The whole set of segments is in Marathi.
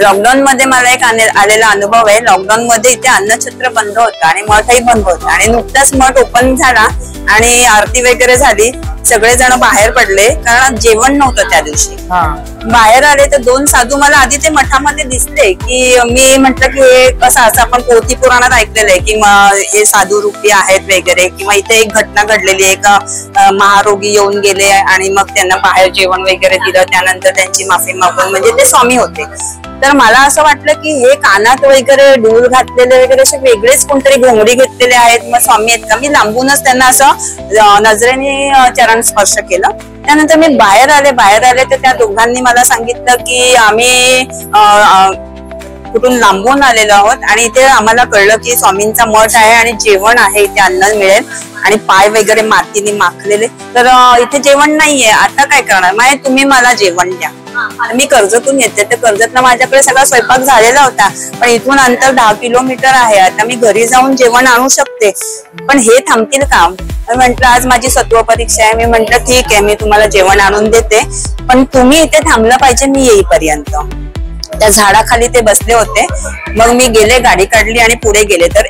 लॉकडाऊन मध्ये मला एक आलेला अनुभव आहे। लॉकडाऊन मध्ये इथे अन्नछत्र बंद होतं आणि मठही बंद होता आणि नुकताच मठ ओपन झाला आणि आरती वगैरे झाली। सगळेजण बाहेर पडले कारण जेवण नव्हतं त्या दिवशी। बाहेर आले तर 2 साधू मला आधी ते मठामध्ये दिसले की मी म्हटलं की हे कसं असं आपण पोथी पुराणात ऐकलेलं आहे की हे साधू रूपी आहेत वगैरे, किंवा इथे एक घटना घडलेली, एक महारोगी येऊन गेले आणि मग त्यांना बाहेर जेवण वगैरे दिलं, त्यानंतर त्यांची माफी मागून, म्हणजे ते स्वामी होते। तर मला असं वाटलं की हे कानात वगैरे डूल घातलेले वगैरे असे वेगळेच कोणतरी घोंगडी घेतलेले आहेत, मग स्वामी आहेत का? मी लांबूनच त्यांना असं नजरेने चरण स्पर्श केलं। त्यानंतर मी बाहेर आले तर त्या दोघांनी मला सांगितलं की आम्ही कुठून लांबून आलेलो आहोत आणि इथे आम्हाला कळलं की स्वामींचा मठ आहे आणि जेवण आहे, इथे अन्न मिळेल आणि पाय वगैरे मातीने माखलेले, तर इथे जेवण नाहीये, आता काय करणार? माय तुम्ही मला जेवण द्या। मी कर्जतून येते, तर कर्जतला माझ्याकडे सगळा स्वयंपाक झालेला होता, पण इथून अंतर 10 किलोमीटर आहे, आता मी घरी जाऊन जेवण आणू शकते, पण हे थांबतील का? म्हंटल आज माझी सत्व परीक्षा आहे। मी म्हंटल ठीक आहे, मी तुम्हाला जेवण आणून देते, पण तुम्ही इथे थांबलं पाहिजे मी येईपर्यंत। त्या झाडाखाली ते बसले होते, मग मी गेले, गाडी काढली आणि पुढे गेले, तर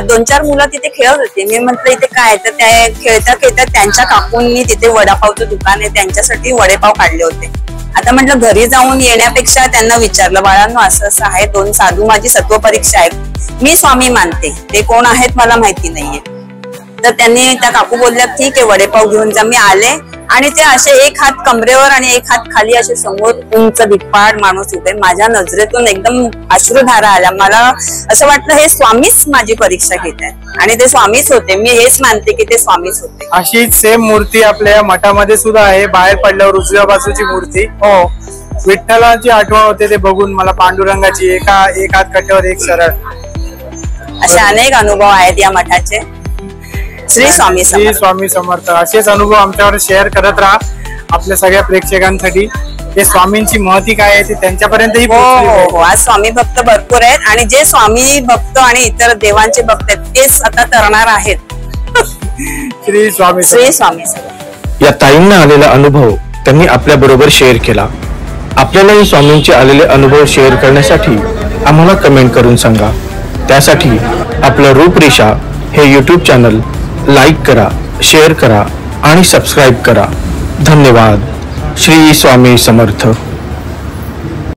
2-4 मुलं तिथे खेळत होते। मी म्हंटल इथे काय? तर त्या खेळता त्यांच्या काकूंनी तिथे वडापावचं दुकान आहे, त्यांच्यासाठी वडेपाव काढले होते। आता म्हटलं घरी जाऊन येण्यापेक्षा त्यांना विचारलं, बाळांनो असं असं आहे, 2 साधू, माझी सत्व परीक्षा आहे, मी स्वामी मानते, ते कोण आहेत मला माहिती नाहीये। तर त्यांनी, त्या काकू बोलल्या ठीक आहे वडेपाव घेऊन जा। मी आले आणि ते असे एक हात कमरेवर आणि एक हात खाली असे समोर उंच धिप्पाड माणूस उभे, माझ्या नजरेतून एकदम अश्रुधारा आल्या। मला असं वाटलं हे स्वामीच माझी परीक्षा घेत आहेत आणि ते स्वामीच होते, मी हेच मानते की ते स्वामीच होते। अशीच सेम मूर्ती आपल्या मठामध्ये सुद्धा आहे, बाहेर पडल्यावर उजव्या बाजूची मूर्ती। हो, विठ्ठलाची आठवण होते ते बघून मला, पांडुरंगाची, एक हात कट्ट्यावर एक सरळ, असे अनेक अनुभव आहेत या मठाचे। श्री स्वामी समर्थ। असेच अनुभव आमच्यावर शेअर करत राहा आपल्या सगळ्या प्रेक्षकांसाठी। ते स्वामींची महती काय आहे ते त्यांच्यापर्यंतही हो, आज स्वामी भक्त भरपूर आहेत आणि जे स्वामी भक्त आणि इतर देवांचे भक्त आहेत तेच आता तरणार आहेत। श्री स्वामी। या ताईंना आलेला अनुभव त्यांनी आपल्या बरोबर शेअर केला। आपल्यालाही स्वामींचे आलेले अनुभव शेअर करण्यासाठी आम्हाला कमेंट करून सांगा। त्यासाठी आपलं रूपरेषा हे YouTube चॅनल लाईक करा, शेअर करा आणि सबस्क्राईब करा। धन्यवाद। श्री स्वामी समर्थ।